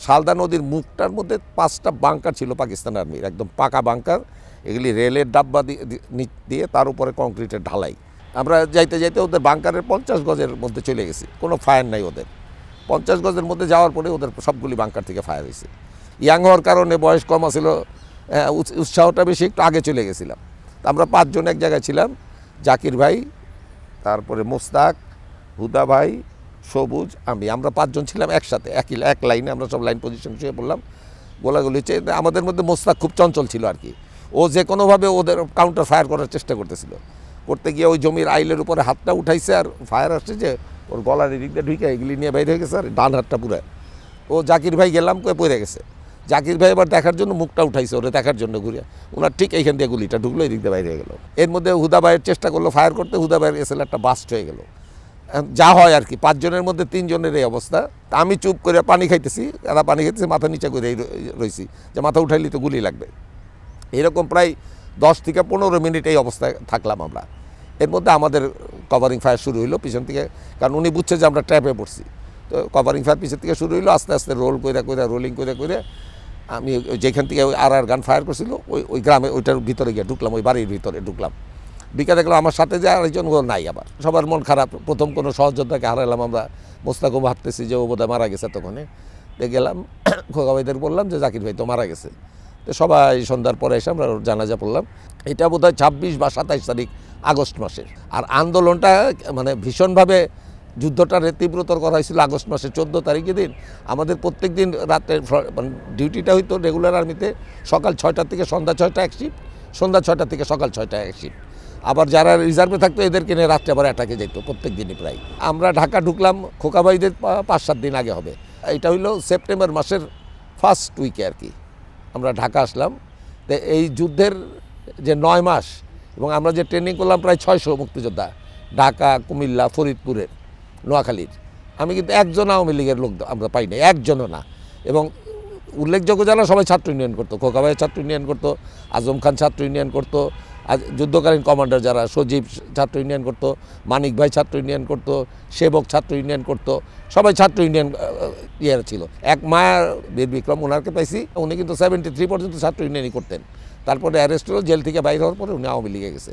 শালদা নদীর মুখটার মধ্যে 5টা বাংকার ছিল পাকিস্তান আর্মির, একদম পাকা বাংকার। এগুলি রেলের ডাব্বা দিয়ে তার উপরে কংক্রিটের ঢালাই। আমরা যাইতে যাইতে ওদের বাংকারের 50 গজের মধ্যে চলে গেছি, কোনো ফায়ার নাই ওদের। 50 গজের মধ্যে যাওয়ার পরে ওদের সবগুলি বাংকার থেকে ফায়ার হয়েছে। ইয়াং হওয়ার কারণে, বয়স কম ছিল, উৎসাহটা বেশি, একটু আগে চলে গেছিলাম। আমরা 5 জন এক জায়গায় ছিলাম, জাকির ভাই, তারপরে মোস্তাক, হুদা ভাই, সবুজ, আমরা 5 জন ছিলাম একসাথে, এক লাইনে। আমরা সব লাইন পজিশন শুয়ে পড়লাম, গোলাগুলি হচ্ছে। আমাদের মধ্যে মোস্তাক খুব চঞ্চল ছিল আর কি। ও যে কোনোভাবে ওদের কাউন্টার ফায়ার করার চেষ্টা করতেছিল। করতে গিয়ে ওই জমির আইলের উপরে হাতটা উঠাইছে, আর ফায়ার আসছে যে ওর গলার এদিক দিয়ে ঢুকে এগুলি নিয়ে বাইরে হয়ে গেছে, আর ডান হাতটা পুরো। ও জাকির ভাই গেলাম কয়ে পড়ে গেছে। জাকির ভাই এবার দেখার জন্য মুখটা উঠাইছে, ওরে দেখার জন্য ঘুরে। ওনার ঠিক এইখান দিয়ে গুলিটা ঢুকলো, এদিক দিয়ে বাইরে হয়ে গেল। এর মধ্যে হুদা ভাইয়ের চেষ্টা করলো ফায়ার করতে, হুদা ভাইয়ের এসএলআরটা বাস্ট হয়ে গেল। যা হয় আর কি, 5 জনের মধ্যে 3 জনের এই অবস্থা। আমি চুপ করে পানি খাইতেছি, এরা পানি খাইতেছে, মাথা নিচে করে রয়েছি যে মাথা উঠাইলে তো গুলি লাগবে। এরকম প্রায় 10 থেকে 15 মিনিট এই অবস্থায় থাকলাম আমরা। এর মধ্যে আমাদের কভারিং ফায়ার শুরু হইলো পিছন থেকে, কারণ উনি বুঝছে যে আমরা ট্র্যাপে পড়ছি। তো কভারিং ফায়ার পিছন থেকে শুরু হইলো, আস্তে আস্তে রোলিং করে আমি যেখান থেকে ওই আর গান ফায়ার করছিল ওই গ্রামে, ওইটার ভিতরে গিয়ে ঢুকলাম, ওই বাড়ির ভিতরে ঢুকলাম। বিকা দেখলাম আমার সাথে যে আরেকজন ও নাই। আবার সবার মন খারাপ, প্রথম কোনো সহযোদ্ধাকে হারালাম আমরা। মোস্তাকও ভাবতেছি যে ও বোধহয় মারা গেছে। তখন গেলাম খোকা ভাইদের বললাম যে জাকির ভাই তো মারা গেছে। তো সবাই সন্ধ্যার পরে এসে আমরা জানাজা পড়লাম। এটা বোধহয় 26 বা 27 তারিখ আগস্ট মাসের। আর আন্দোলনটা মানে ভীষণভাবে যুদ্ধটার তীব্রতর করা হয়েছিল আগস্ট মাসের 14 তারিখের দিন। আমাদের প্রত্যেক দিন রাতে মানে ডিউটিটা হইতো রেগুলার আর্মিতে, সকাল 6টা থেকে সন্ধ্যা 6টা এক শিফট, সন্ধ্যা 6টা থেকে সকাল 6টা এক শিফট। আবার যারা রিজার্ভে থাকতো এদেরকে নিয়ে রাত্রে আবার অ্যাটাকে যেত প্রত্যেক দিনই প্রায়। আমরা ঢাকা ঢুকলাম খোকাবাইদের 5-7 দিন আগে হবে। এটা হইলো সেপ্টেম্বর মাসের ফার্স্ট উইকে আর কি আমরা ঢাকা আসলাম। তো এই যুদ্ধের যে 9 মাস, এবং আমরা যে ট্রেনিং করলাম প্রায় 600 মুক্তিযোদ্ধা, ঢাকা, কুমিল্লা, ফরিদপুরের, নোয়াখালীর। আমি কিন্তু একজন আওয়ামী লীগের লোক আমরা পাই না, একজনও না। এবং উল্লেখযোগ্য যারা সবাই ছাত্র ইউনিয়ন করতো, খোকাবাই ছাত্র ইউনিয়ন করতো, আজম খান ছাত্র ইউনিয়ন করতো, যুদ্ধকালীন কমান্ডার যারা সজীব ছাত্র ইউনিয়ন করতো, মানিক ভাই ছাত্র ইউনিয়ন করতো, সেবক ছাত্র ইউনিয়ন করতো, সবাই ছাত্র ইউনিয়ন ছিল। এক মায়া বীর বিক্রম, ওনাকে পাইছি, উনি কিন্তু 73 পর্যন্ত ছাত্র ইউনিয়নই করতেন। তারপরে অ্যারেস্ট হলো, জেল থেকে বাইরে হওয়ার পরে উনি আওয়ামী লীগে গেছে।